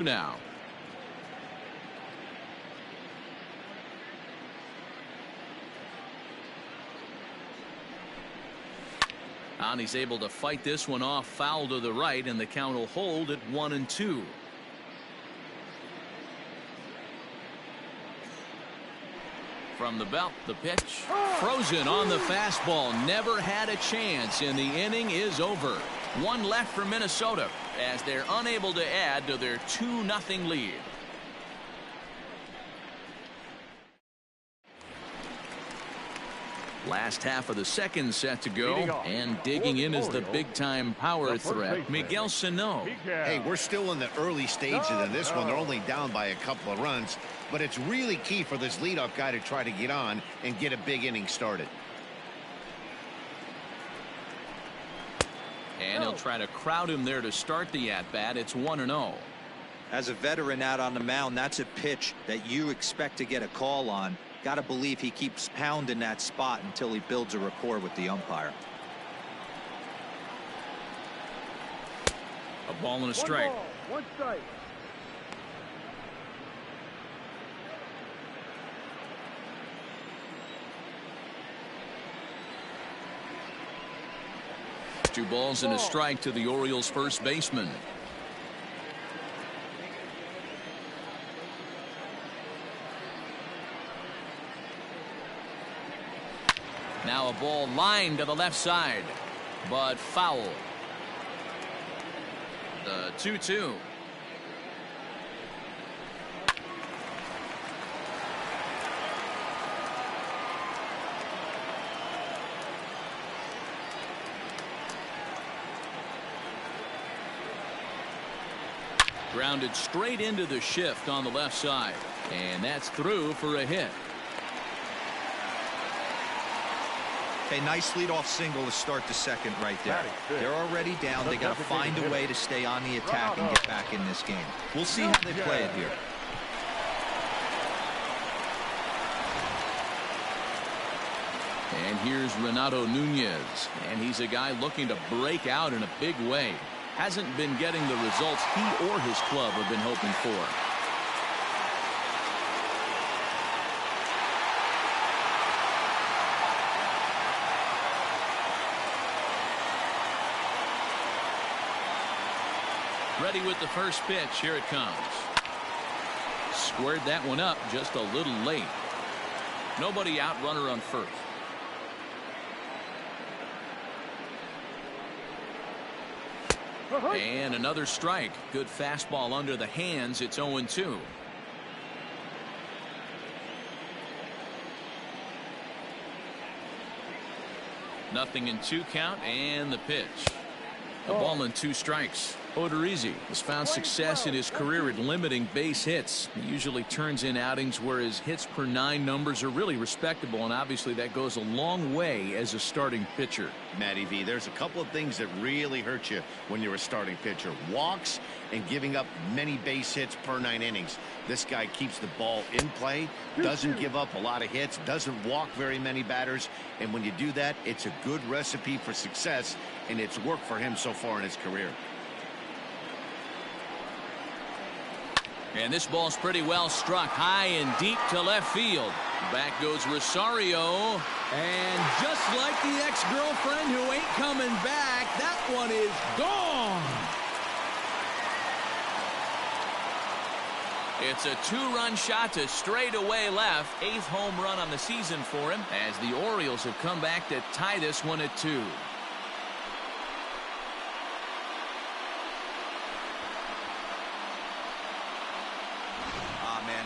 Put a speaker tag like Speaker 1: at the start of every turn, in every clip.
Speaker 1: now. And he's able to fight this one off, foul to the right, and the count will hold at 1-2. From the belt, the pitch. Frozen on the fastball. Never had a chance, and the inning is over. One left for Minnesota as they're unable to add to their 2-0 lead. Last half of the second set to go, and digging in is the big-time power threat, Miguel Sano.
Speaker 2: Hey, we're still in the early stages of this one. They're only down by a couple of runs, but it's really key for this leadoff guy to try to get on and get a big inning started.
Speaker 1: And he'll try to crowd him there to start the at-bat. It's 1-0.
Speaker 3: As a veteran out on the mound, that's a pitch that you expect to get a call on. Got to believe he keeps pounding that spot until he builds a rapport with the umpire.
Speaker 1: A ball and a strike.
Speaker 4: One strike.
Speaker 1: Two balls and a strike to the Orioles' first baseman. Now a ball lined to the left side, but foul. The 2-2. Grounded straight into the shift on the left side, and that's through for a hit.
Speaker 3: Okay, nice leadoff single to start the second right there. They're already down. They got to find a way to stay on the attack and get back in this game. We'll see how they play it here.
Speaker 1: And here's Renato Nunez, and he's a guy looking to break out in a big way. Hasn't been getting the results he or his club have been hoping for. Ready with the first pitch. Here it comes. Squared that one up just a little late. Nobody out, runner on first. And another strike. Good fastball under the hands. It's 0-2. Nothing in 2 count, and the pitch. A ball and 2 strikes. Odorizzi has found success in his career at limiting base hits. He usually turns in outings where his hits per 9 numbers are really respectable, and obviously that goes a long way as a starting pitcher.
Speaker 2: Matty V, there's a couple of things that really hurt you when you're a starting pitcher. Walks and giving up many base hits per 9 innings. This guy keeps the ball in play, doesn't give up a lot of hits, doesn't walk very many batters, and when you do that, it's a good recipe for success, and it's worked for him so far in his career.
Speaker 1: And this ball's pretty well struck high and deep to left field. Back goes Rosario. And just like the ex-girlfriend who ain't coming back, that one is gone. It's a 2-run shot to straightaway left. 8th home run on the season for him as the Orioles have come back to tie this one at 2.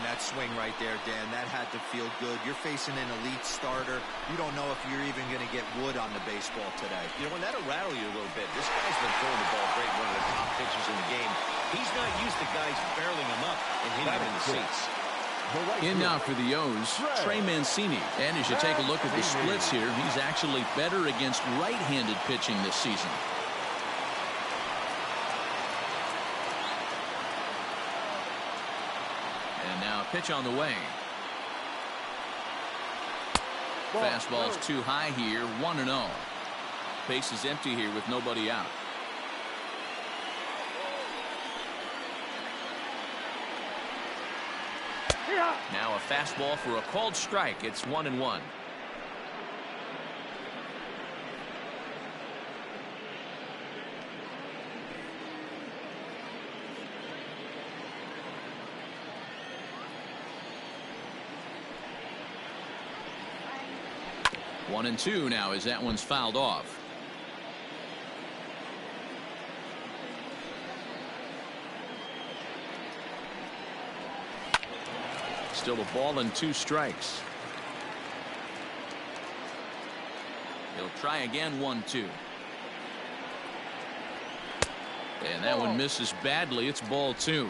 Speaker 3: That swing right there, Dan, that had to feel good. You're facing an elite starter. You don't know if you're even going to get wood on the baseball today.
Speaker 2: You know, when that'll rattle you a little bit. This guy's been throwing the ball great, one of the top pitchers in the game. He's not used to guys barreling him up and hitting him in the seats.
Speaker 1: In now for the O's, Trey Mancini. And as you take a look at the splits here, he's actually better against right-handed pitching this season. And now a pitch on the way. Fastball's too high here, 1-0. Base is empty here with nobody out. Now a fastball for a called strike. It's 1-1. One and two now as that one's fouled off. Still a ball and 2 strikes. He'll try again, 1-2. And that one misses badly. It's ball 2.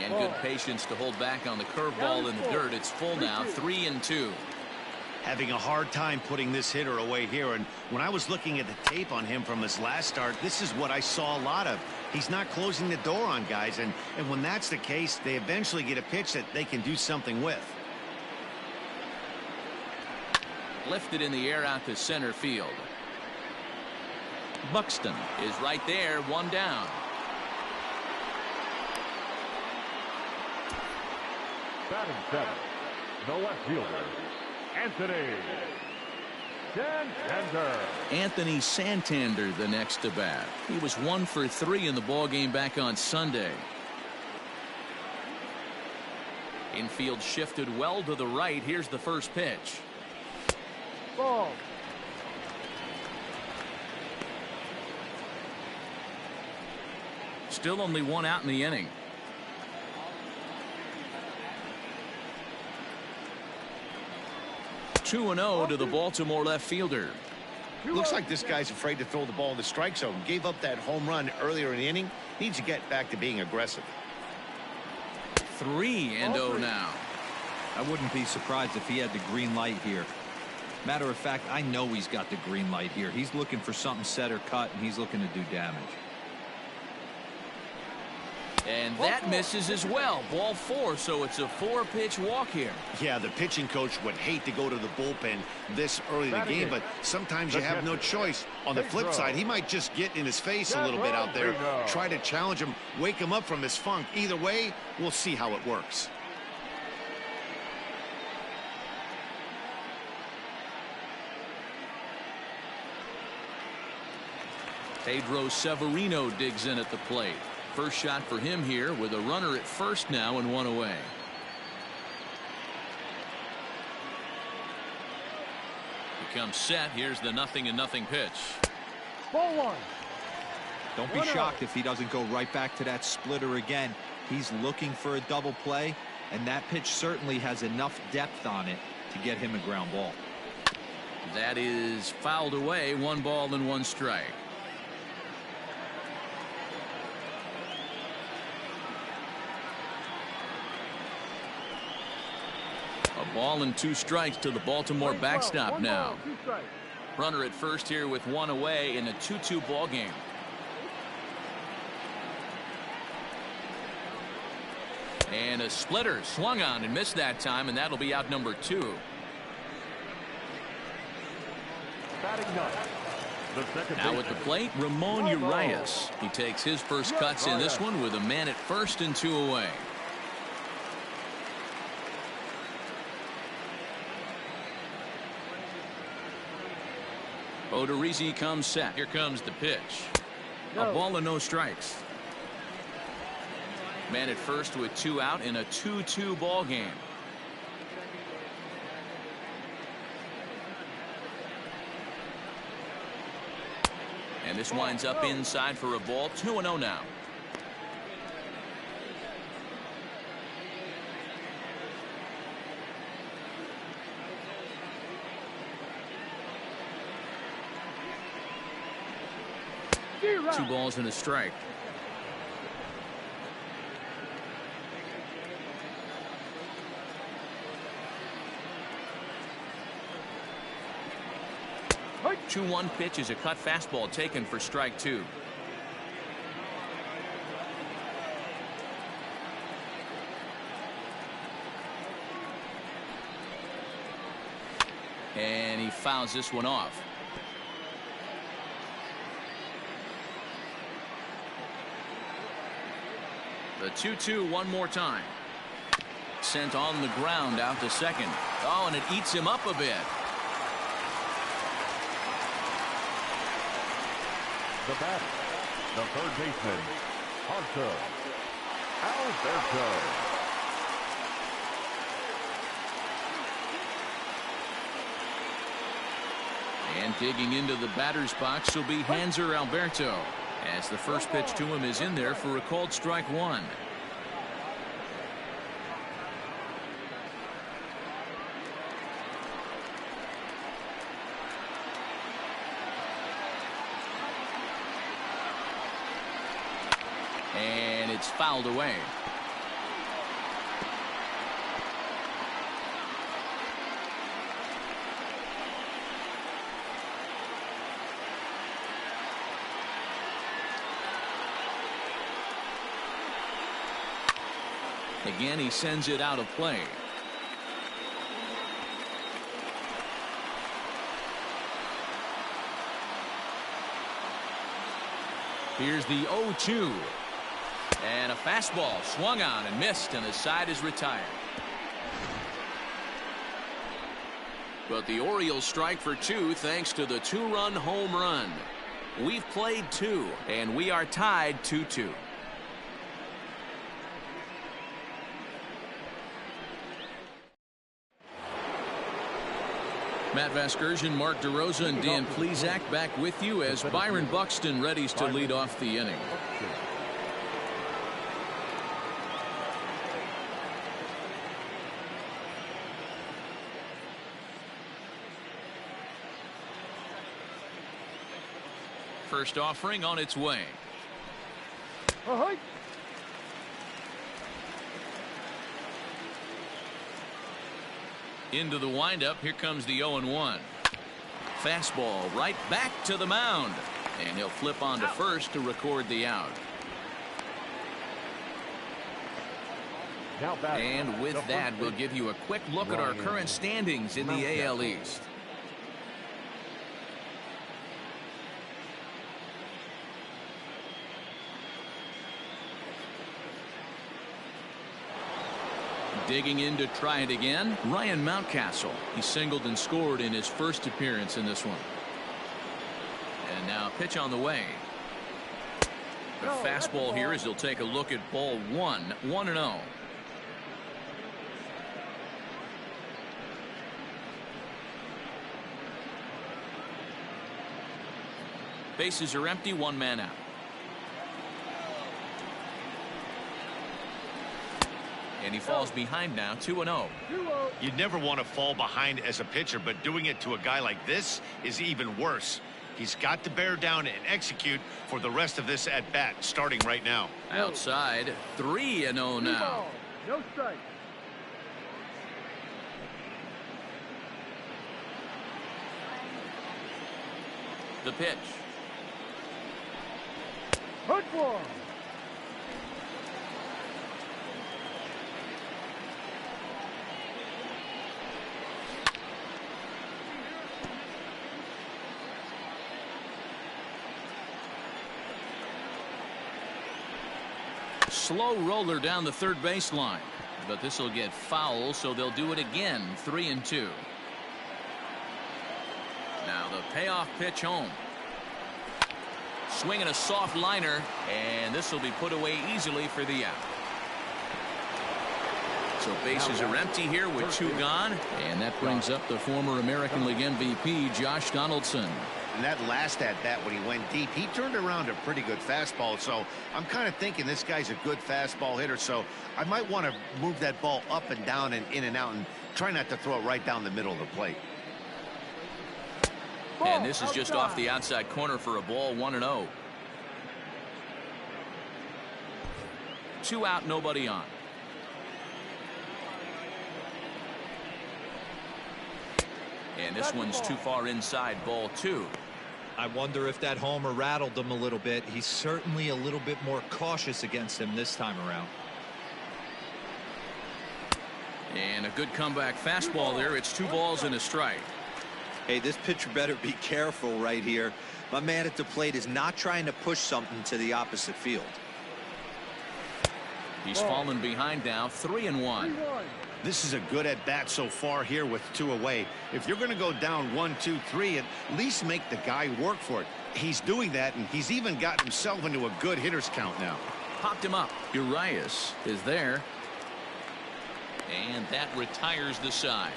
Speaker 1: And good patience to hold back on the curveball in the dirt. It's full now, 3-2.
Speaker 2: Having a hard time putting this hitter away here, and when I was looking at the tape on him from his last start, this is what I saw a lot of. He's not closing the door on guys, and when that's the case, they eventually get a pitch that they can do something with.
Speaker 1: Lifted in the air out to center field. Buxton is right there, 1 down.
Speaker 4: Batting 7, the left fielder, Anthony Santander.
Speaker 1: Anthony Santander the next to bat. He was 1 for 3 in the ballgame back on Sunday. Infield shifted well to the right. Here's the first pitch.
Speaker 4: Ball.
Speaker 1: Still only 1 out in the inning. Two and 0 to the Baltimore left fielder.
Speaker 2: Looks like this guy's afraid to throw the ball in the strike zone. Gave up that home run earlier in the inning. Needs to get back to being aggressive.
Speaker 1: 3-0 now.
Speaker 3: I wouldn't be surprised if he had the green light here. Matter of fact, I know he's got the green light here. He's looking for something set or cut, and he's looking to do damage.
Speaker 1: And that misses as well. Ball 4, so it's a 4-pitch walk here.
Speaker 2: Yeah, the pitching coach would hate to go to the bullpen this early in the game, but sometimes you have no choice. On the flip side, he might just get in his face a little bit out there, try to challenge him, wake him up from his funk. Either way, we'll see how it works.
Speaker 1: Pedro Severino digs in at the plate. First shot for him here with a runner at first now and 1 away. He comes set. Here's the 0-0 pitch.
Speaker 4: Ball 1.
Speaker 3: Don't be shocked if he doesn't go right back to that splitter again. He's looking for a double play, and that pitch certainly has enough depth on it to get him a ground ball.
Speaker 1: That is fouled away. 1 ball and 1 strike. A ball and 2 strikes to the Baltimore backstop now. Runner at first here with 1 away in a 2-2 ball game. And a splitter swung on and missed that time, and that'll be out number 2.
Speaker 4: Batting 9.
Speaker 1: Now at the plate, Ramon Urias. He takes his first cuts in this one with a man at first and 2 away. Odorizzi comes set. Here comes the pitch. A ball and no strikes. Man at first with 2 out in a 2-2 ball game. And this winds up inside for a ball. 2-0 now. Two balls and a strike.
Speaker 4: Right.
Speaker 1: 2-1 pitch is a cut fastball taken for strike 2. And he fouls this one off. The 2-2 one more time. Sent on the ground out to second. Oh, and it eats him up a bit.
Speaker 4: The batter, the third baseman, Alberto.
Speaker 1: And digging into the batter's box will be Hanser Alberto, as the first pitch to him is in there for a called strike one. And it's fouled away. Again, he sends it out of play. Here's the 0-2. And a fastball swung on and missed, and the side is retired. But the Orioles strike for two thanks to the two-run home run. We've played two, and we are tied 2-2. Matt Vasgersian, Mark DeRosa, and Dan Plesac back with you as Byron Buxton readies to lead off the inning. First offering on its way. Into the windup. Here comes the 0-1. Fastball right back to the mound. And he'll flip on to first to record the out. And with that, we'll give you a quick look at our current standings in the AL East. Digging in to try it again, Ryan Mountcastle. He singled and scored in his first appearance in this one. And now pitch on the way. The fastball here as he'll take a look at ball one. 1-0. Bases are empty, one man out. And he falls behind now, 2-0.
Speaker 2: You'd never want to fall behind as a pitcher, but doing it to a guy like this is even worse. He's got to bear down and execute for the rest of this at bat, starting right now.
Speaker 1: Outside, 3-0 now.
Speaker 4: No strike.
Speaker 1: The pitch.
Speaker 4: Hard ball.
Speaker 1: Slow roller down the third baseline, but this will get foul, so they'll do it again. 3-2. Now the payoff pitch home. Swinging a soft liner, and this will be put away easily for the out. So bases are empty here with two gone, and that brings up the former American League MVP Josh Donaldson.
Speaker 2: And that last at bat when he went deep, he turned around a pretty good fastball. So I'm kind of thinking this guy's a good fastball hitter. So I might want to move that ball up and down and in and out and try not to throw it right down the middle of the plate.
Speaker 1: And this is just off the outside corner for a ball. 1-0. 2 out, nobody on. And this one's too far inside, ball 2.
Speaker 3: I wonder if that homer rattled him a little bit. He's certainly a little bit more cautious against him this time around.
Speaker 1: And a good comeback fastball there. It's 2 balls and a strike.
Speaker 3: Hey, this pitcher better be careful right here. My man at the plate is not trying to push something to the opposite field.
Speaker 1: He's fallen behind now, 3-1.
Speaker 2: This is a good at bat so far here with 2 away. If you're going to go down 1, 2, 3, at least make the guy work for it. He's doing that, and he's even gotten himself into a good hitter's count now.
Speaker 1: Popped him up. Urias is there. And that retires the side.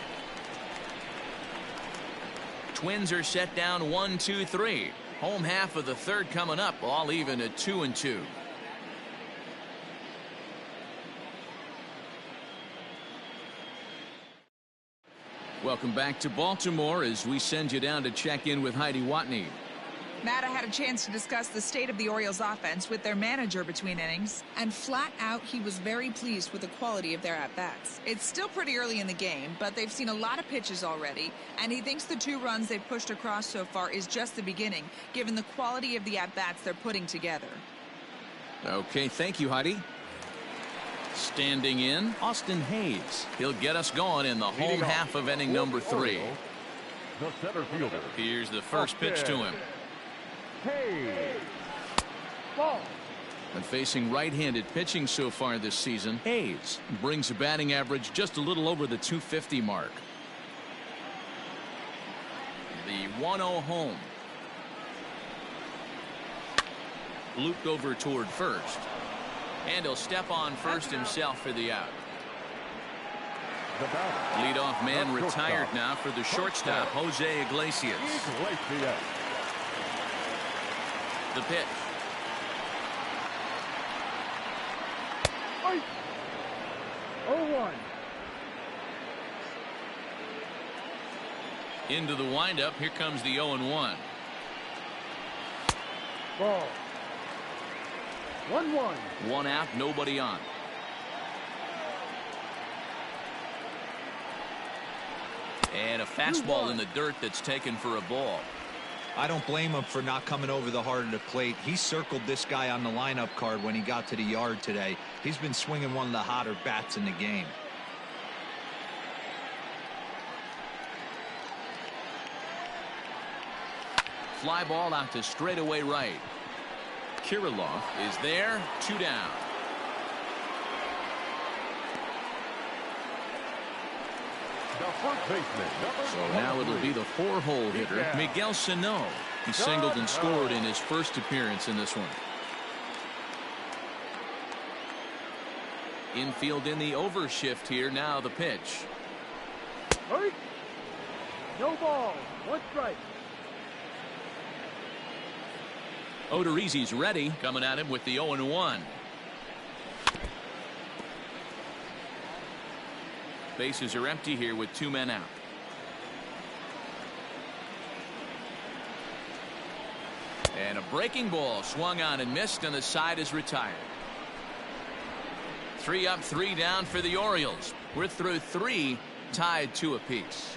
Speaker 1: Twins are set down 1, 2, 3. Home half of the third coming up, all even at 2-2. Welcome back to Baltimore as we send you down to check in with Heidi Watney.
Speaker 5: Matt, I had a chance to discuss the state of the Orioles offense with their manager between innings, and flat out he was very pleased with the quality of their at-bats. It's still pretty early in the game, but they've seen a lot of pitches already, and he thinks the 2 runs they've pushed across so far is just the beginning, given the quality of the at-bats they're putting together.
Speaker 1: Okay, thank you, Heidi. Standing in, Austin Hayes. He'll get us going in the home half of inning number 3.
Speaker 4: The center fielder.
Speaker 1: Here's the first pitch to him.
Speaker 4: Hey. Ball.
Speaker 1: And facing right-handed pitching so far this season, Hayes brings a batting average just a little over the 250 mark. The 1-0 home. Looped over toward first. And he'll step on first himself for the out. Leadoff man retired now for the shortstop, Jose Iglesias. The pitch.
Speaker 4: 0-1.
Speaker 1: Into the windup. Here comes the 0-1.
Speaker 4: Ball. 1-1.
Speaker 1: 1 out, nobody on. And a fastball in the dirt that's taken for a ball.
Speaker 3: I don't blame him for not coming over the heart of the plate. He circled this guy on the lineup card when he got to the yard today. He's been swinging one of the hotter bats in the game.
Speaker 1: Fly ball out to straightaway right. Kirilloff is there, 2 down. So now it'll be the 4-hole hitter, Miguel Sano. He singled and scored in his first appearance in this one. Infield in the overshift here. Now the pitch.
Speaker 4: No ball. 1 strike.
Speaker 1: Odorizzi's ready, coming at him with the 0-1. Bases are empty here with 2 men out. And a breaking ball swung on and missed, and the side is retired. 3 up, 3 down for the Orioles. We're through 3, tied 2 apiece.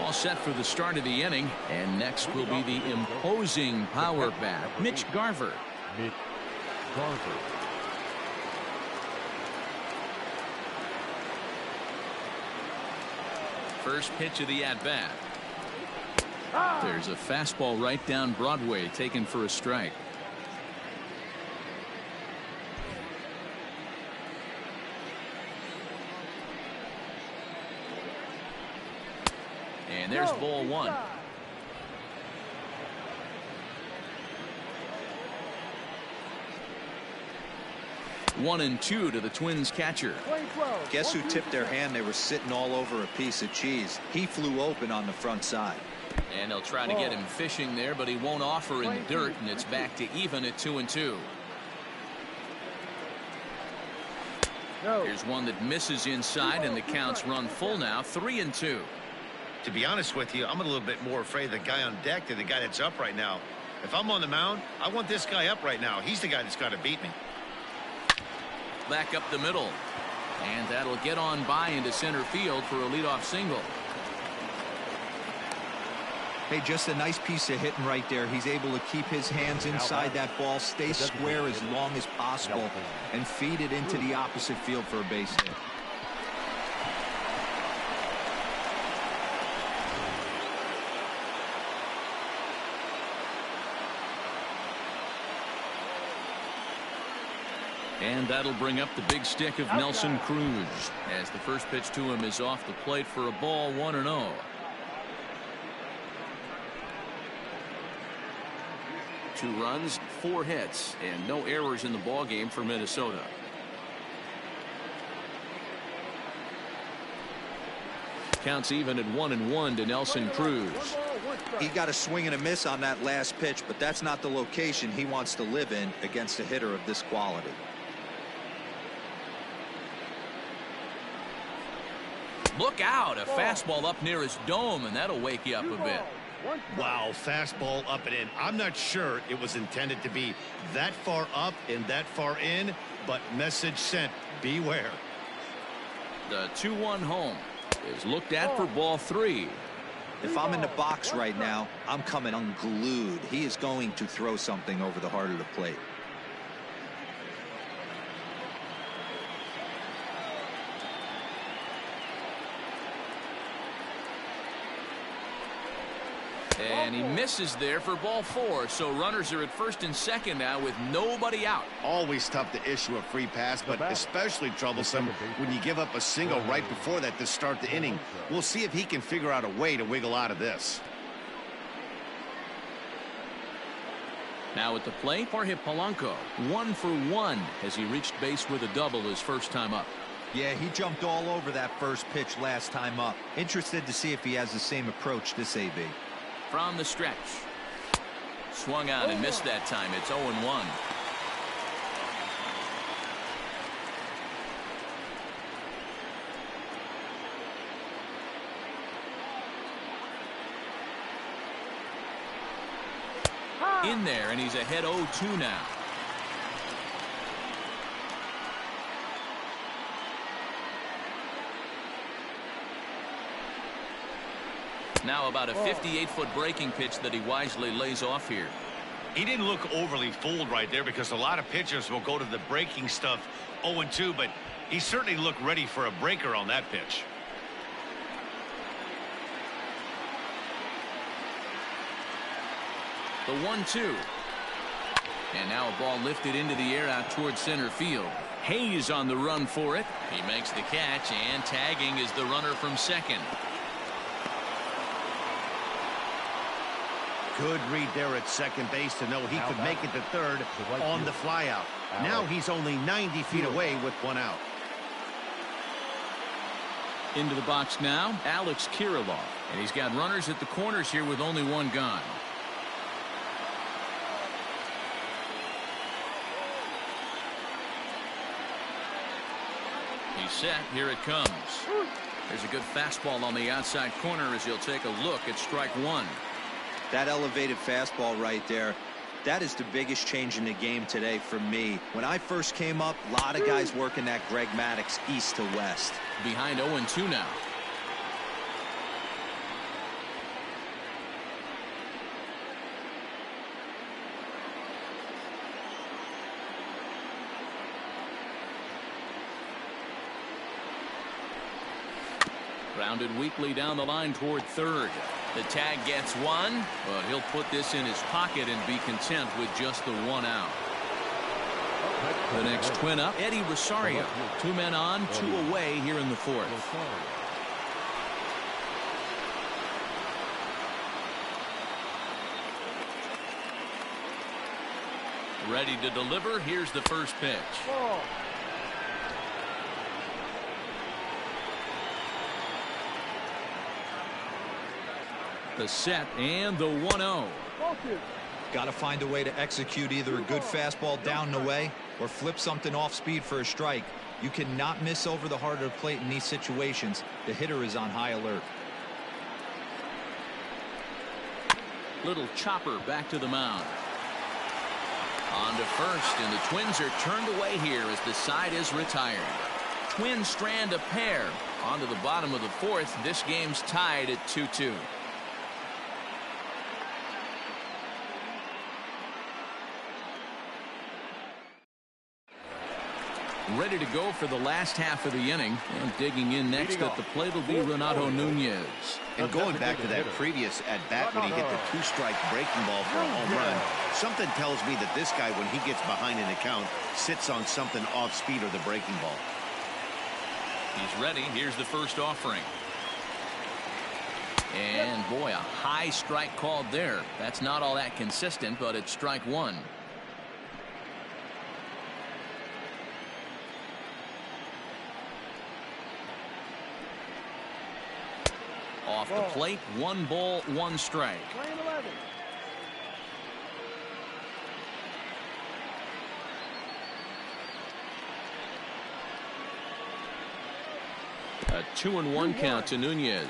Speaker 1: All set for the start of the inning, and next will be the imposing power bat, Mitch Garver.
Speaker 4: Mitch Garver.
Speaker 1: First pitch of the at-bat. There's a fastball right down Broadway, taken for a strike. And there's ball 1. One and 2 to the Twins catcher.
Speaker 3: Guess who tipped their hand? They were sitting all over a piece of cheese. He flew open on the front side.
Speaker 1: And they'll try to get him fishing there, but he won't offer in the dirt, and it's back to even at 2-2. Here's one that misses inside, and the count's run full now, 3-2.
Speaker 2: To be honest with you, I'm a little bit more afraid of the guy on deck than the guy that's up right now. If I'm on the mound, I want this guy up right now. He's the guy that's got to beat me.
Speaker 1: Back up the middle, and that'll get on by into center field for a leadoff single.
Speaker 3: Hey, just a nice piece of hitting right there. He's able to keep his hands inside that ball, stay square as long as possible, and feed it into the opposite field for a base hit.
Speaker 1: And that'll bring up the big stick of Nelson Cruz as the first pitch to him is off the plate for a ball, 1-0. Two runs, 4 hits, and no errors in the ball game for Minnesota. Counts even at 1-1 to Nelson Cruz.
Speaker 3: He got a swing and a miss on that last pitch, but that's not the location he wants to live in against a hitter of this quality.
Speaker 1: Look out, a fastball up near his dome, and that'll wake you up a bit.
Speaker 2: Wow, fastball up and in. I'm not sure it was intended to be that far up and that far in, but message sent, beware.
Speaker 1: The 2-1 home is looked at for ball 3.
Speaker 3: If I'm in the box right now, I'm coming unglued. He is going to throw something over the heart of the plate.
Speaker 1: And he misses there for ball 4. So runners are at first and second now with nobody out.
Speaker 2: Always tough to issue a free pass, but especially troublesome when you give up a single right before that to start the inning. We'll see if he can figure out a way to wiggle out of this.
Speaker 1: Now at the plate, Jorge Polanco, 1 for 1 as he reached base with a double his first time up.
Speaker 3: Yeah, he jumped all over that first pitch last time up. Interested to see if he has the same approach this AB.
Speaker 1: From the stretch. Swung on and missed that time. It's 0-1. In there, and he's ahead 0-2 now. Now about a 58-foot breaking pitch that he wisely lays off here.
Speaker 2: He didn't look overly fooled right there because a lot of pitchers will go to the breaking stuff 0-2, but he certainly looked ready for a breaker on that pitch.
Speaker 1: The 1-2. And now a ball lifted into the air out towards center field. Hayes on the run for it. He makes the catch, and tagging is the runner from second.
Speaker 2: Good read there at second base to know he could make it to third on the flyout. Now he's only 90 feet away with 1 out.
Speaker 1: Into the box now, Alex Kirilloff. And he's got runners at the corners here with only 1 gone. He's set. Here it comes. There's a good fastball on the outside corner as he'll take a look at strike 1.
Speaker 3: That elevated fastball right there, that is the biggest change in the game today for me. When I first came up, a lot of guys working that Greg Maddux east to west.
Speaker 1: Behind 0-2 now. Grounded weakly down the line toward third. The tag gets 1, but he'll put this in his pocket and be content with just the 1 out. The next twin up, Eddie Rosario. 2 men on, 2 away here in the 4th. Ready to deliver. Here's the first pitch. The set and the 1-0.
Speaker 3: Got to find a way to execute either a good fastball down and away or flip something off speed for a strike. You cannot miss over the heart of the plate in these situations. The hitter is on high alert.
Speaker 1: Little chopper back to the mound. On to first, and the Twins are turned away here as the side is retired. Twins strand a pair. On to the bottom of the 4th. This game's tied at 2-2. Ready to go for the last half of the inning. And digging in next at the plate will be Renato Nunez.
Speaker 2: And going back to that previous at-bat when he hit the two-strike breaking ball for a home run, something tells me that this guy, when he gets behind in the count, sits on something off-speed or the breaking ball.
Speaker 1: He's ready. Here's the first offering. And boy, a high strike called there. That's not all that consistent, but it's strike one. Off the plate, 1 ball, 1 strike. A 2-1 count to Nunez.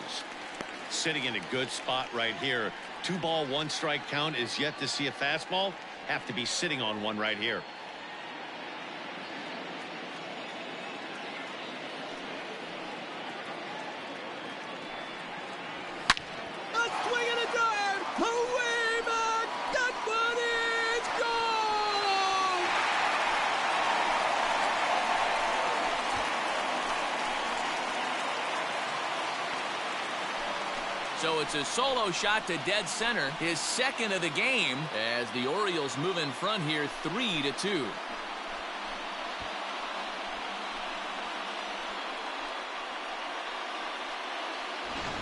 Speaker 2: Sitting in a good spot right here. 2 ball, 1 strike count is yet to see a fastball. Have to be sitting on one right here.
Speaker 1: So it's a solo shot to dead center, his second of the game, as the Orioles move in front here 3-2.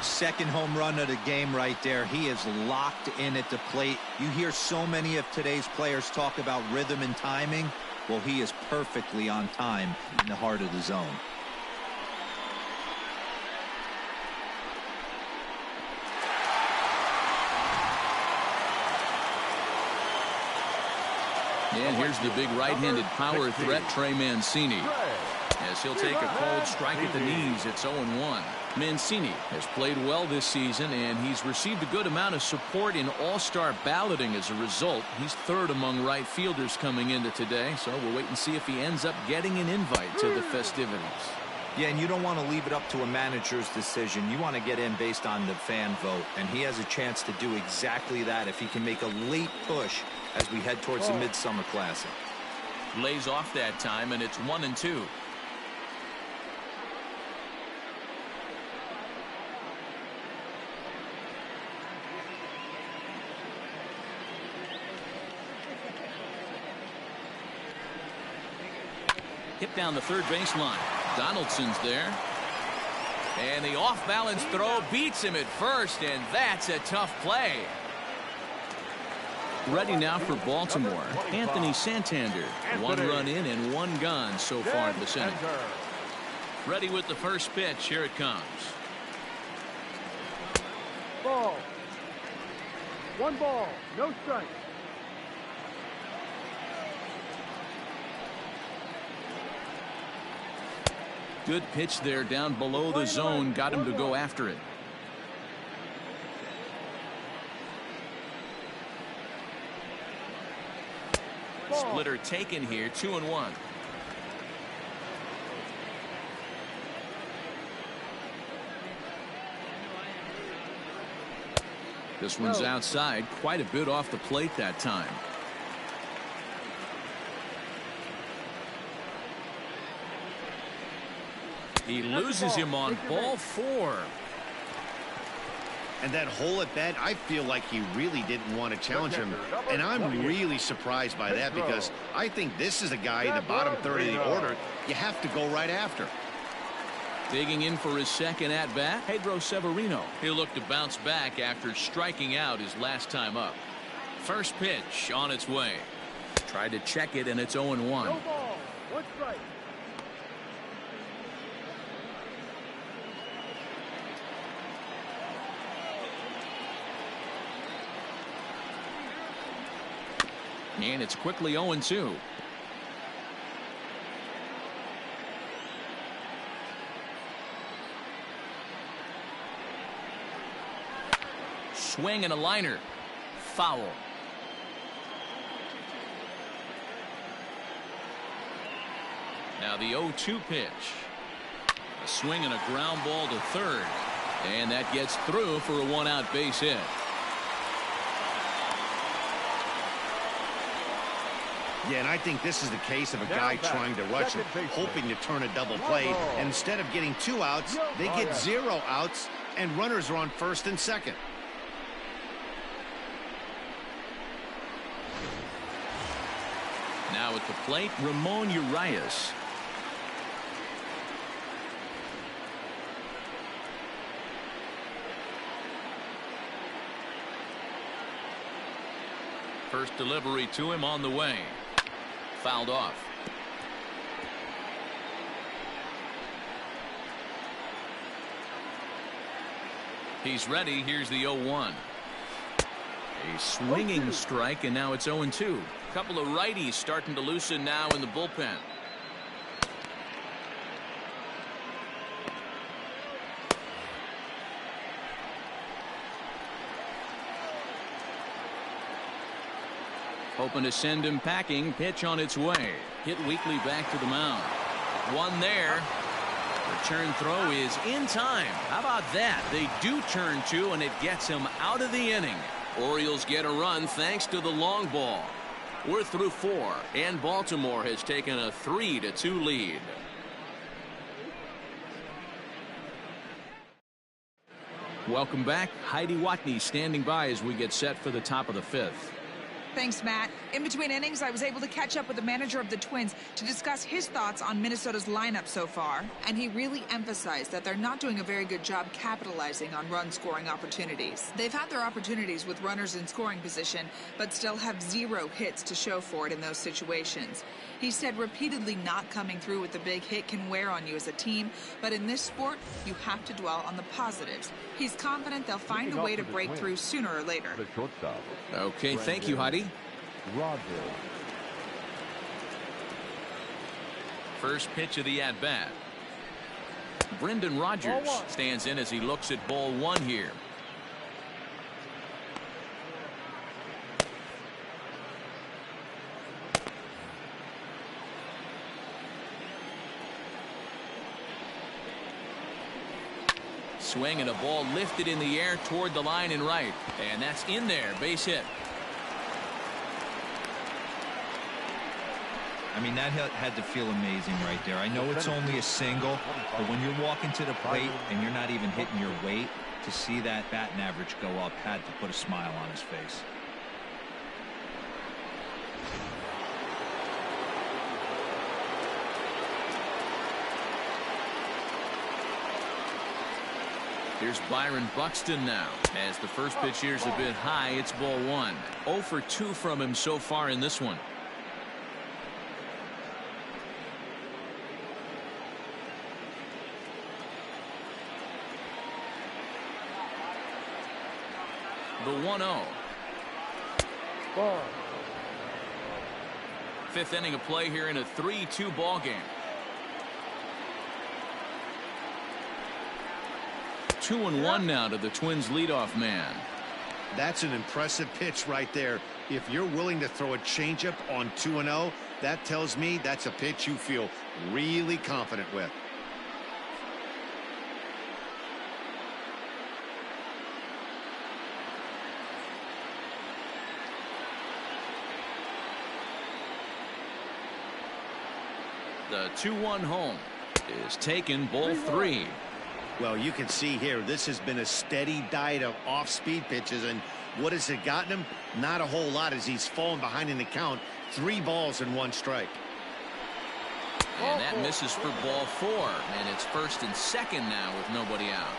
Speaker 3: Second home run of the game right there. He is locked in at the plate. You hear so many of today's players talk about rhythm and timing. Well, he is perfectly on time in the heart of the zone.
Speaker 1: And here's the big right-handed power threat, Trey Mancini. As he'll take a cold strike at the knees, it's 0-1. Mancini has played well this season, and he's received a good amount of support in all-star balloting as a result. He's third among right fielders coming into today, so we'll wait and see if he ends up getting an invite to the festivities.
Speaker 3: Yeah, and you don't want to leave it up to a manager's decision. You want to get in based on the fan vote, and he has a chance to do exactly that if he can make a late push as we head towards the Midsummer Classic.
Speaker 1: Lays off that time, and it's 1-2. Hit down the third baseline. Donaldson's there. And the off-balance throw beats him at first, and that's a tough play. Ready now for Baltimore, Anthony Santander. 1 run in and 1 gone so far this inning. Ready with the first pitch. Here it comes.
Speaker 4: Ball. 1 ball, no strike.
Speaker 1: Good pitch there down below the zone. Got him to go after it. Splitter taken here, 2-1. This one's outside, quite a bit off the plate that time. He loses him on ball 4.
Speaker 2: And that hole at bat, I feel like he really didn't want to challenge him. And I'm really surprised by that, because I think this is a guy in the bottom third of the order you have to go right after.
Speaker 1: Digging in for his second at-bat, Pedro Severino. He'll look to bounce back after striking out his last time up. First pitch on its way. Tried to check it, and it's 0-1.
Speaker 4: No ball, 1 strike.
Speaker 1: And it's quickly 0-2. Swing and a liner. Foul. Now the 0-2 pitch. A swing and a ground ball to third. And that gets through for a 1-out base hit.
Speaker 2: Yeah, and I think this is the case of a guy trying to rush it, hoping to turn a double play. And instead of getting 2 outs, they get 0 outs, and runners are on first and second.
Speaker 1: Now at the plate, Ramon Urias. First delivery to him on the way. Fouled off. He's ready. Here's the 0-1. A swinging strike, and now it's 0-2. A couple of righties starting to loosen now in the bullpen. Hoping to send him packing. Pitch on its way. Hit weakly back to the mound. One there. Return throw is in time. How about that? They do turn 2, and it gets him out of the inning. Orioles get a run thanks to the long ball. We're through 4, and Baltimore has taken a 3-2 lead. Welcome back. Heidi Watney standing by as we get set for the top of the 5th.
Speaker 5: Thanks, Matt. In between innings, I was able to catch up with the manager of the Twins to discuss his thoughts on Minnesota's lineup so far, and he really emphasized that they're not doing a very good job capitalizing on run-scoring opportunities. They've had their opportunities with runners in scoring position, but still have 0 hits to show for it in those situations. He said repeatedly not coming through with the big hit can wear on you as a team, but in this sport, you have to dwell on the positives. He's confident they'll find a way to break through sooner or later.
Speaker 1: Okay, thank you, Heidi. First pitch of the at-bat. Brendan Rodgers stands in as he looks at ball 1 here. Swing and a ball lifted in the air toward the line and right. And that's in there. Base hit.
Speaker 3: I mean, that had to feel amazing right there. I know it's only a single, but when you're walking to the plate and you're not even hitting your weight, to see that batting average go up had to put a smile on his face.
Speaker 1: Here's Byron Buxton now. As the first pitch here's a bit high, it's ball 1. 0 for 2 from him so far in this one. The 1-0. 5th inning of play here in a 3-2 ball game. 2-1 now to the Twins leadoff man.
Speaker 2: That's an impressive pitch right there. If you're willing to throw a changeup on 2-0, that tells me that's a pitch you feel really confident with.
Speaker 1: The 2-1 home is taken, ball 3.
Speaker 2: Well, you can see here, this has been a steady diet of off-speed pitches, and what has it gotten him? Not a whole lot, as he's fallen behind in the count. 3 balls and 1 strike.
Speaker 1: And that misses for ball 4, and it's first and second now with nobody out.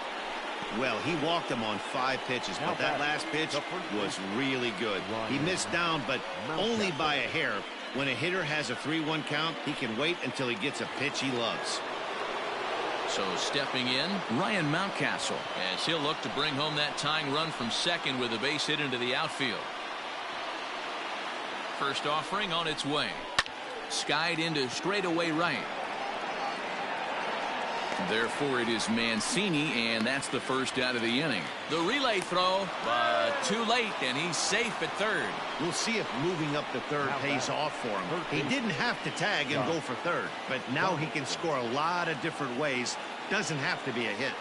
Speaker 2: Well, he walked him on 5 pitches, but that last pitch was really good. He missed down, but only by a hair. When a hitter has a 3-1 count, he can wait until he gets a pitch he loves.
Speaker 1: So stepping in, Ryan Mountcastle, as he'll look to bring home that tying run from second with a base hit into the outfield. First offering on its way. Skied into straightaway right. Therefore, it is Mancini, and that's the first out of the inning. The relay throw, but too late, and he's safe at third.
Speaker 2: We'll see if moving up to third pays off for him. He didn't have to tag and go for third, but now he can score a lot of different ways. Doesn't have to be a hit.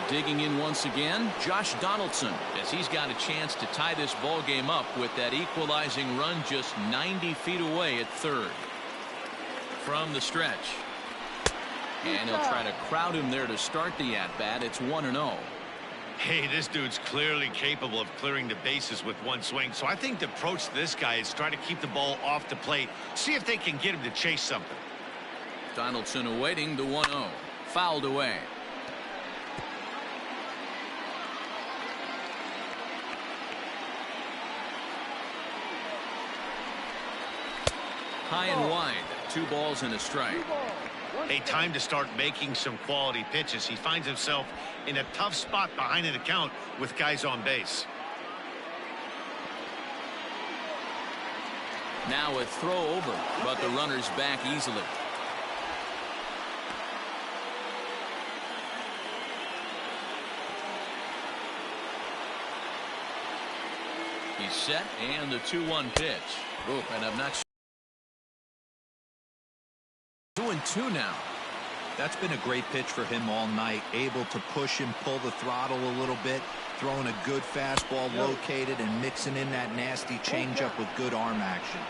Speaker 1: Digging in once again, Josh Donaldson, as he's got a chance to tie this ball game up with that equalizing run just 90 feet away at third. From the stretch. And he'll try to crowd him there to start the at-bat. It's 1-0.
Speaker 2: Hey, this dude's clearly capable of clearing the bases with one swing. So I think the approach to this guy is try to keep the ball off the plate. See if they can get him to chase something.
Speaker 1: Donaldson awaiting the 1-0. Fouled away. High and wide. 2 balls and a strike.
Speaker 2: Hey, time to start making some quality pitches. He finds himself in a tough spot behind an account with guys on base.
Speaker 1: Now a throw over, but the runner's back easily. He's set, and the 2-1 pitch. Oh, and I'm not sure. 2-2 now.
Speaker 3: That's been a great pitch for him all night. Able to push and pull the throttle a little bit. Throwing a good fastball located and mixing in that nasty changeup with good arm action.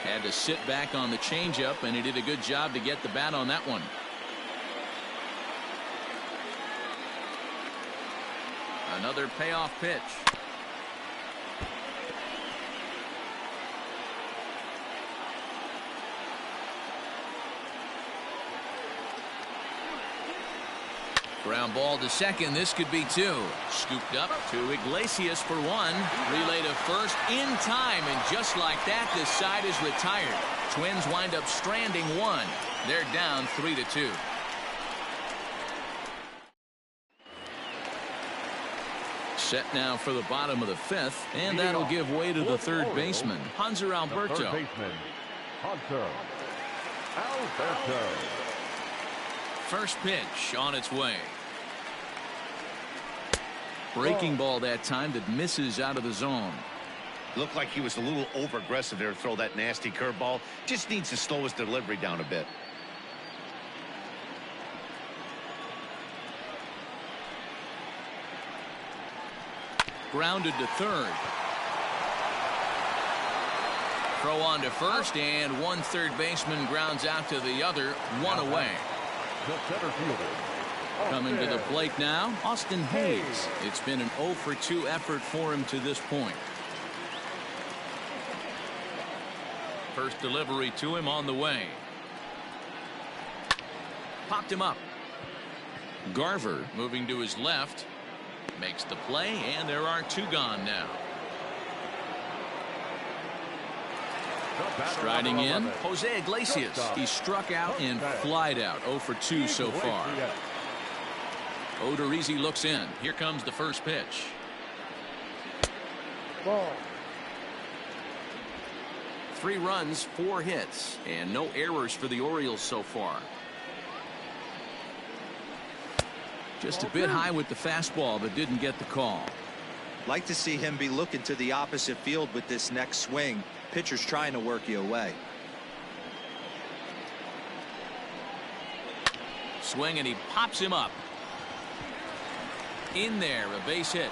Speaker 1: Had to sit back on the changeup, and he did a good job to get the bat on that one. Another payoff pitch. Ground ball to second. This could be 2. Scooped up to Iglesias for 1. Relay to first in time, and just like that, this side is retired. Twins wind up stranding 1. They're down 3-2. Set now for the bottom of the 5th, and that'll give way to the third baseman, Hanser Alberto.
Speaker 4: Third baseman, Hanser Alberto.
Speaker 1: First pitch on its way. Breaking ball that time that misses out of the zone.
Speaker 2: Looked like he was a little over aggressive there to throw that nasty curveball. Just needs to slow his delivery down a bit.
Speaker 1: Grounded to third. Throw on to first, and one third baseman grounds out to the other. 1 away.
Speaker 4: The center fielder.
Speaker 1: Coming to the plate now, Austin Hayes. It's been an 0 for 2 effort for him to this point. First delivery to him on the way. Popped him up. Garver moving to his left. Makes the play, and there are 2 gone now. Striding in, Jose Iglesias. He struck out and flied out. 0 for 2 so far. Odorizzi looks in. Here comes the first pitch.
Speaker 4: Ball.
Speaker 1: 3 runs, 4 hits, and no errors for the Orioles so far. Just a bit high with the fastball, but didn't get the call.
Speaker 3: Like to see him be looking to the opposite field with this next swing. Pitcher's trying to work you away.
Speaker 1: Swing, and he pops him up. In there, a base hit.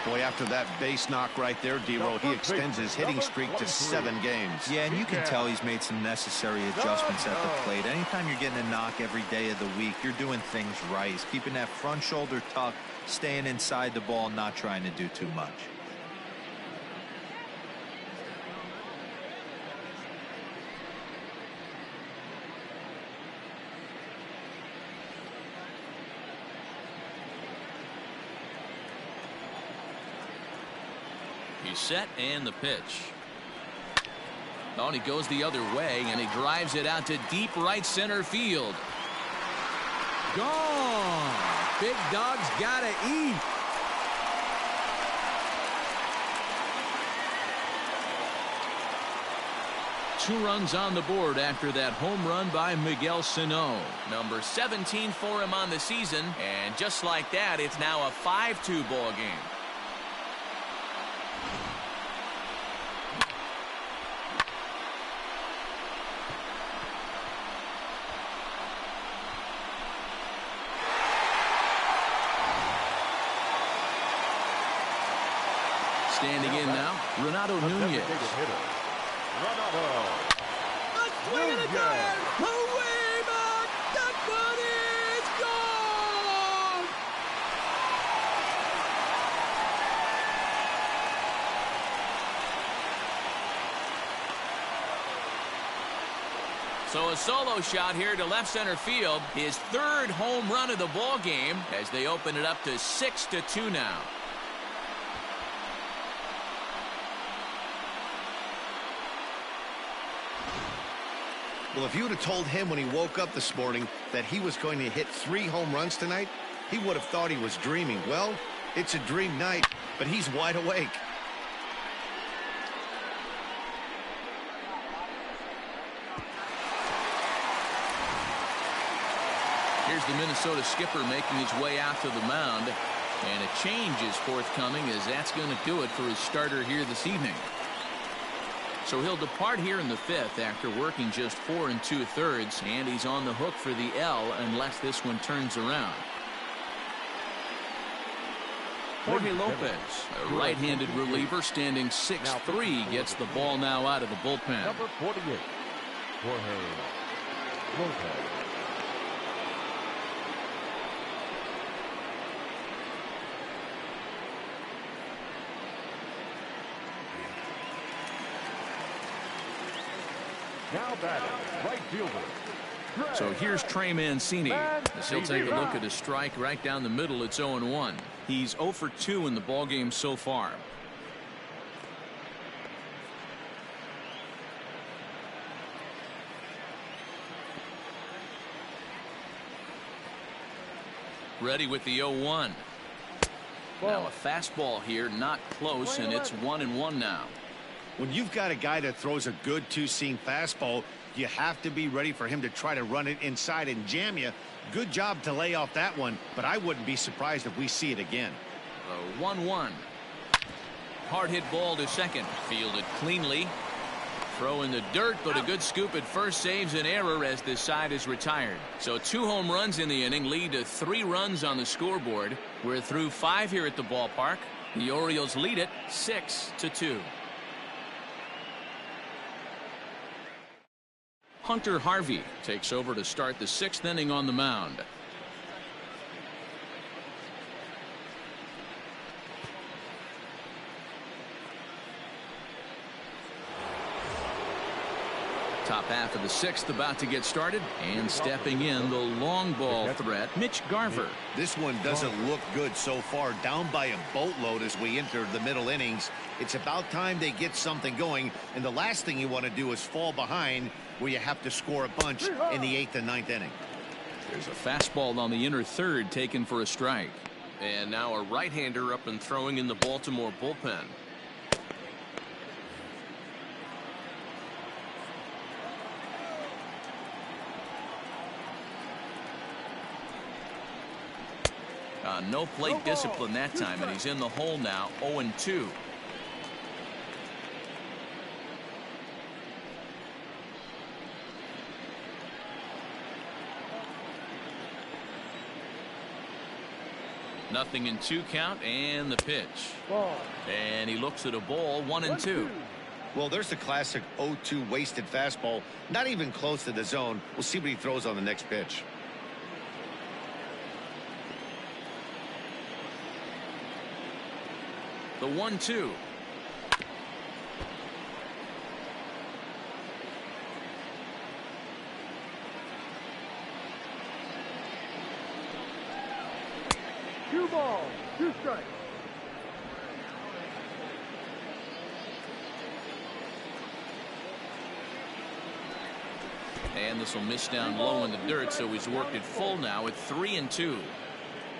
Speaker 2: Boy, after that base knock right there, D-Roll, he extends his hitting streak to 7 games.
Speaker 3: Yeah, and you can tell he's made some necessary adjustments at the plate. Anytime you're getting a knock every day of the week, you're doing things right. He's keeping that front shoulder tucked, staying inside the ball, not trying to do too much.
Speaker 1: He's set, and the pitch. Oh, and he goes the other way, and he drives it out to deep right center field. Gone. Big Dog's gotta eat. 2 runs on the board after that home run by Miguel Sano.
Speaker 6: Number 17 for him on the season, and just like that, it's now a 5-2 ball game.
Speaker 1: Standing in now, Renato Nunez.
Speaker 4: Renato.
Speaker 6: A swing and a drive. Away back. That one is gone. So a solo shot here to left center field. His 3rd home run of the ball game as they open it up to 6-2 now.
Speaker 2: Well, if you would have told him when he woke up this morning that he was going to hit 3 home runs tonight, he would have thought he was dreaming. Well, it's a dream night, but he's wide awake.
Speaker 1: Here's the Minnesota skipper making his way out to the mound. And a change is forthcoming, as that's going to do it for his starter here this evening. So he'll depart here in the 5th after working just 4 2/3, and he's on the hook for the L unless this one turns around. Jorge Lopez, a right-handed reliever standing 6'3", gets the ball now out of the bullpen.
Speaker 4: Number 48, Jorge Lopez. Now batting, right fielder.
Speaker 1: So here's Trey Mancini as he'll take a look at a strike right down the middle. It's 0-1. He's 0 for 2 in the ballgame so far. Ready with the 0-1. Now a fastball here, not close, and it's 1-1 now.
Speaker 2: When you've got a guy that throws a good 2-seam fastball, you have to be ready for him to try to run it inside and jam you. Good job to lay off that one, but I wouldn't be surprised if we see it again.
Speaker 1: 1-1. Hard hit ball to second. Fielded cleanly. Throw in the dirt, but a good scoop at first saves an error as this side is retired. So 2 home runs in the inning lead to 3 runs on the scoreboard. We're through 5 here at the ballpark. The Orioles lead it 6-2. Hunter Harvey takes over to start the 6th inning on the mound. Top half of the 6th about to get started, and stepping in the long ball threat, Mitch Garver.
Speaker 2: This one doesn't look good so far, down by a boatload as we enter the middle innings. It's about time they get something going, and the last thing you want to do is fall behind where you have to score a bunch in the 8th and 9th inning.
Speaker 1: There's a fastball on the inner third taken for a strike.
Speaker 6: And now a right-hander up and throwing in the Baltimore bullpen.
Speaker 1: No plate discipline that time, and he's in the hole now, 0-2. Nothing in 2 count, and the pitch. And he looks at a ball, 1-2.
Speaker 2: Well, there's the classic 0-2 wasted fastball, not even close to the zone. We'll see what he throws on the next pitch.
Speaker 1: The 1-2.
Speaker 4: Two balls, 2 strikes.
Speaker 1: And this will miss down low in the dirt, so he's worked it full now at 3-2.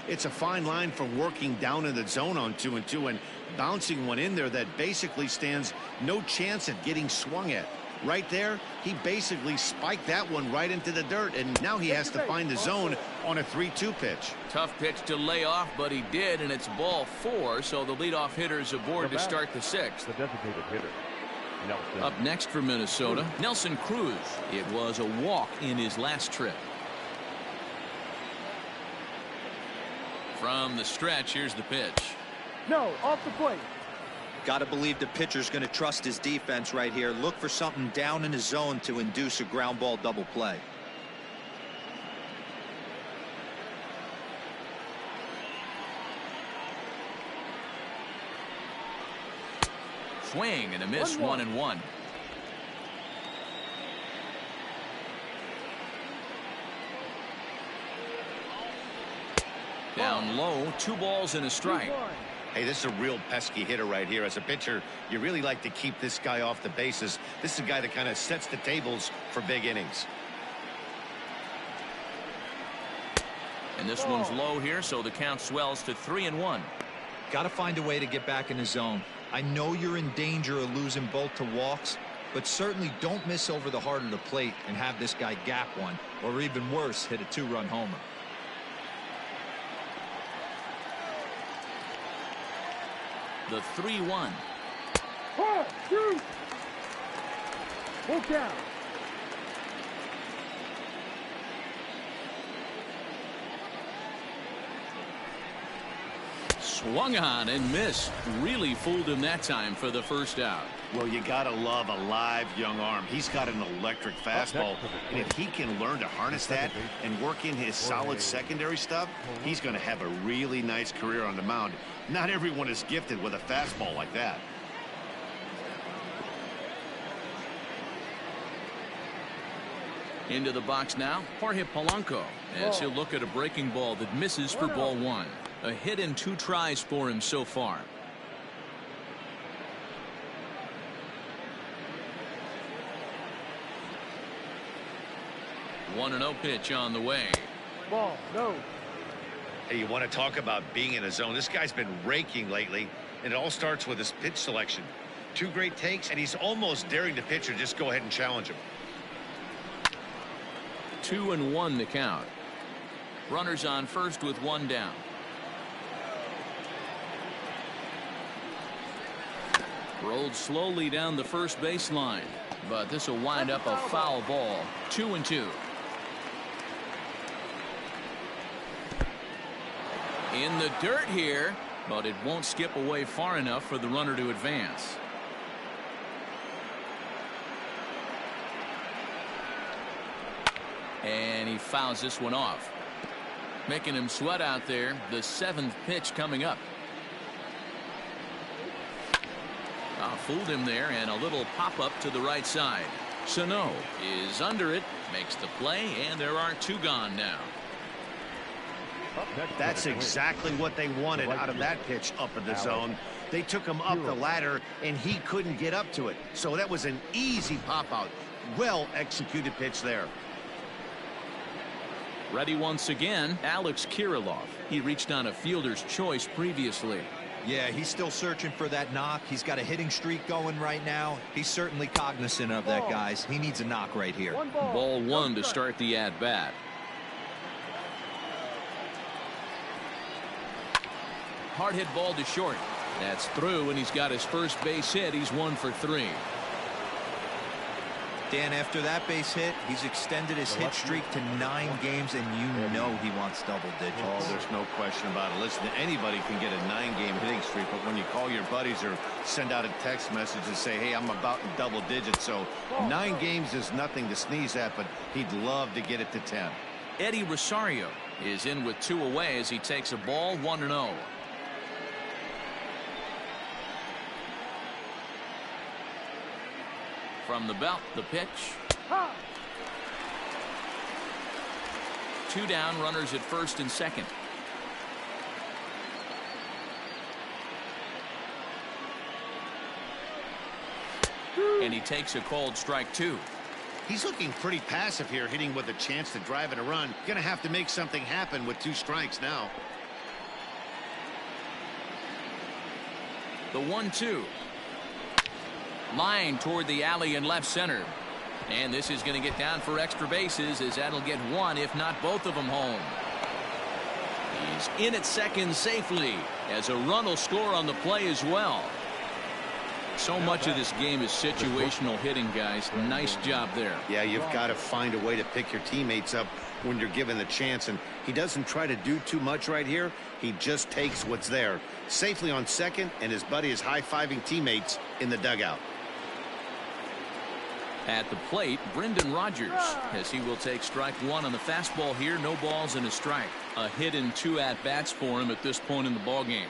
Speaker 2: It's a fine line from working down in the zone on 2-2 and bouncing one in there that basically stands no chance at getting swung at. Right there, he basically spiked that one right into the dirt, and now he has to find the zone on a 3-2 pitch.
Speaker 6: Tough pitch to lay off, but he did, and it's ball 4, so the leadoff hitter's aboard to start the 6th.
Speaker 4: The designated hitter, Nelson.
Speaker 1: Up next for Minnesota, Nelson Cruz. It was a walk in his last trip. From the stretch, here's the pitch.
Speaker 4: No, off the plate.
Speaker 3: Got to believe the pitcher's going to trust his defense right here. Look for something down in the zone to induce a ground ball double play.
Speaker 1: Swing and a miss, 1-1. Down low, 2 balls and a strike.
Speaker 2: Hey, this is a real pesky hitter right here. As a pitcher, you really like to keep this guy off the bases. This is a guy that kind of sets the tables for big innings.
Speaker 1: And this one's low here, so the count swells to 3-1.
Speaker 3: Got to find a way to get back in the zone. I know you're in danger of losing both to walks, but certainly don't miss over the heart of the plate and have this guy gap one, or even worse, hit a 2-run homer.
Speaker 1: The 3-1.
Speaker 4: Shoot! Full count.
Speaker 1: Swung on and missed. Really fooled him that time for the first out.
Speaker 2: Well, you got to love a live young arm. He's got an electric fastball, and if he can learn to harness that and work in his solid secondary stuff, he's going to have a really nice career on the mound. Not everyone is gifted with a fastball like that.
Speaker 1: Into the box now, Jorge Polanco, as he'll look at a breaking ball that misses for ball 1. A hit in 2 tries for him so far. One 1-0 pitch on the way.
Speaker 4: Ball, no.
Speaker 2: Hey, you want to talk about being in a zone? This guy's been raking lately, and it all starts with his pitch selection. 2 great takes, and he's almost daring the pitcher just go ahead and challenge him.
Speaker 1: 2-1 to count. Runners on first with 1 down. Rolled slowly down the first baseline, but this will wind up a foul ball. 2-2. In the dirt here, but it won't skip away far enough for the runner to advance. And he fouls this one off, making him sweat out there. The 7th pitch coming up. Fooled him there, and a little pop-up to the right side. Sano is under it, makes the play, and there are 2 gone now.
Speaker 2: That's exactly what they wanted out of that pitch up in the zone. They took him up the ladder, and he couldn't get up to it. So that was an easy pop-out. Well-executed pitch there.
Speaker 1: Ready once again, Alex Kirilloff. He reached on a fielder's choice previously.
Speaker 3: Yeah, he's still searching for that knock. He's got a hitting streak going right now. He's certainly cognizant of that, guys. He needs a knock right here.
Speaker 1: Ball 1 to start the at-bat. Hard hit ball to short. That's through, and he's got his first base hit. He's 1 for 3.
Speaker 3: Dan, after that base hit, he's extended his hit streak to 9 games, and you know he wants double digits.
Speaker 2: Oh, there's no question about it. Listen, anybody can get a 9-game hitting streak, but when you call your buddies or send out a text message and say, hey, I'm about in double digits, so 9 games is nothing to sneeze at, but he'd love to get it to 10.
Speaker 1: Eddie Rosario is in with 2 away as he takes a ball, 1-0. From the belt, the pitch. 2 down, runners at first and second. And he takes a called strike 2.
Speaker 2: He's looking pretty passive here, hitting with a chance to drive in a run. Gonna have to make something happen with 2 strikes now.
Speaker 1: The 1-2.
Speaker 6: Line toward the alley in left center. And this is going to get down for extra bases, as that'll get one, if not both of them, home. He's in at second safely, as a run will score on the play as well. So much of this game is situational hitting, guys. Nice job there.
Speaker 2: Yeah, you've got to find a way to pick your teammates up when you're given the chance, and he doesn't try to do too much right here. He just takes what's there. Safely on second, and his buddy is high-fiving teammates in the dugout.
Speaker 1: At the plate, Brendan Rodgers, as he will take strike one on the fastball here. No balls and a strike. A hit and 2 at-bats for him at this point in the ballgame.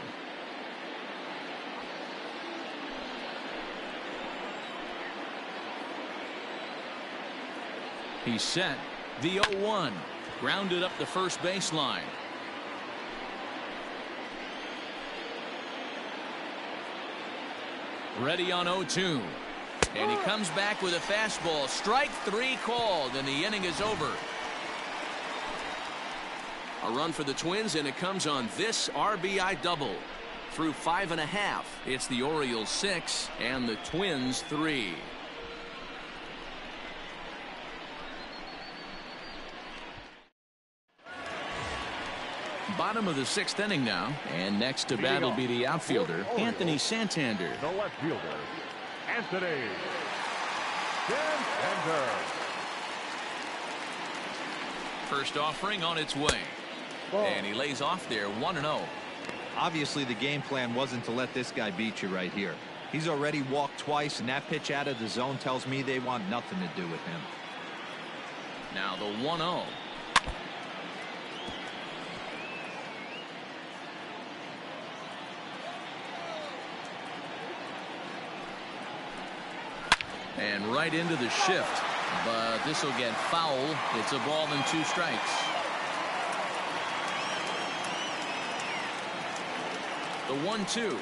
Speaker 1: He's set. The 0-1. Grounded up the first baseline. Ready on 0-2. And he comes back with a fastball. Strike 3 called, and the inning is over. A run for the Twins, and it comes on this RBI double. Through 5.5, it's the Orioles 6 and the Twins 3. Bottom of the 6th inning now, and next to bat will be the outfielder, Anthony Santander.
Speaker 4: The left fielder, Anthony Santander.
Speaker 1: First offering on its way. And he lays off there 1-0.
Speaker 3: Obviously, the game plan wasn't to let this guy beat you right here. He's already walked twice, and that pitch out of the zone tells me they want nothing to do with him.
Speaker 1: Now the 1-0. And right into the shift, but this will get foul. It's a ball and 2 strikes. The 1-2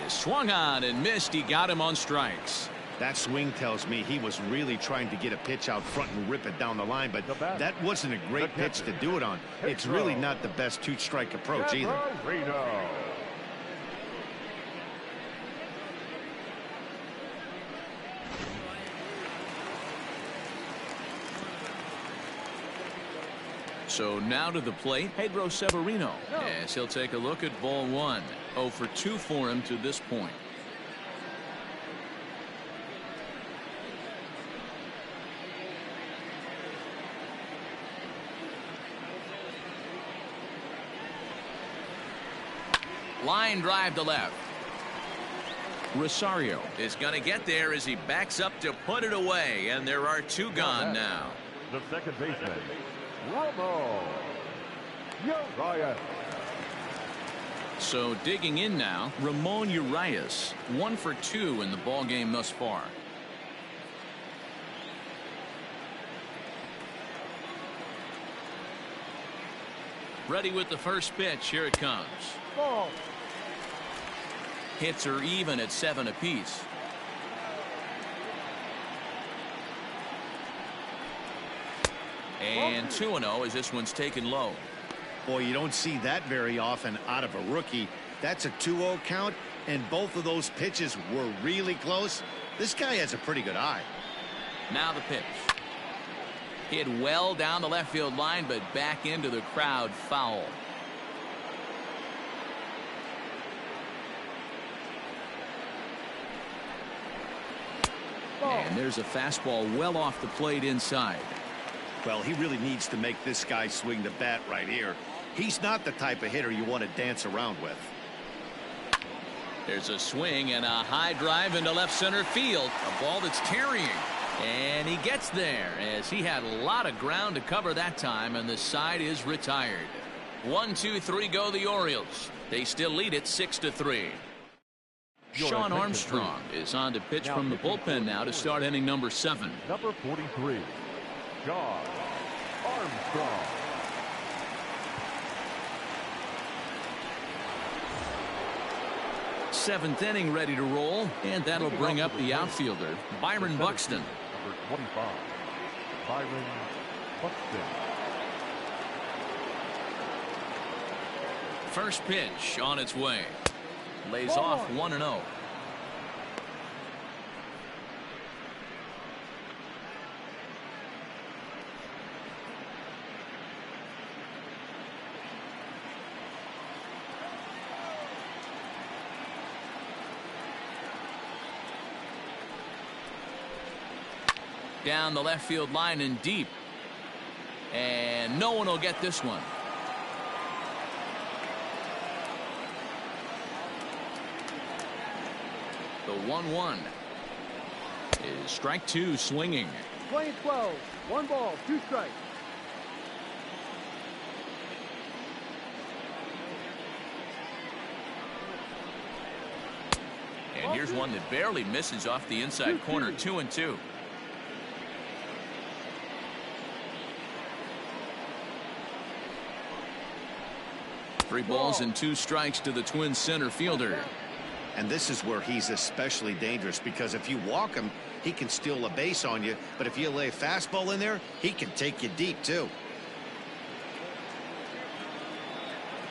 Speaker 1: is swung on and missed. He got him on strikes.
Speaker 2: That swing tells me he was really trying to get a pitch out front and rip it down the line, but that wasn't a great pitch to do it on. It's really not the best 2-strike approach either.
Speaker 1: So now to the plate, Pedro Severino, as he'll take a look at ball 1. 0 for 2 for him to this point. Line drive to left. Rosario
Speaker 6: Is going to get there as he backs up to put it away, and there are 2 gone now.
Speaker 4: The second baseman, Romo Urias.
Speaker 1: So digging in now, Ramon Urias, 1 for 2 in the ball game thus far. Ready with the first pitch. Here it comes.
Speaker 4: Ball.
Speaker 1: Hits are even at 7 apiece. And 2-0 as this one's taken low.
Speaker 2: Boy, you don't see that very often out of a rookie. That's a 2-0 count, and both of those pitches were really close. This guy has a pretty good eye.
Speaker 6: Now the pitch. Hit well down the left field line, but back into the crowd, foul.
Speaker 1: And there's a fastball well off the plate inside.
Speaker 2: Well, he really needs to make this guy swing the bat right here. He's not the type of hitter you want to dance around with.
Speaker 1: There's a swing and a high drive into left center field. A ball that's carrying. And he gets there as he had a lot of ground to cover that time, and the side is retired. 1, 2, 3 go the Orioles. They still lead it 6-3. Sean Armstrong is on to pitch from the bullpen now to start inning number 7.
Speaker 4: Number 43, Sean Armstrong.
Speaker 1: Seventh inning ready to roll, and that'll bring up the outfielder, Byron Buxton.
Speaker 4: Number 25, Byron Buxton.
Speaker 1: First pitch on its way. Lays off 1-0. Down the left field line and deep. And no one will get this one. The 1-1 is strike two swinging.
Speaker 7: Playing 12. 1 ball, 2 strikes.
Speaker 1: And here's one that barely misses off the inside corner. 2-2. Three balls and 2 strikes to the Twins center fielder.
Speaker 2: And this is where he's especially dangerous, because if you walk him, he can steal a base on you. But if you lay a fastball in there, he can take you deep, too.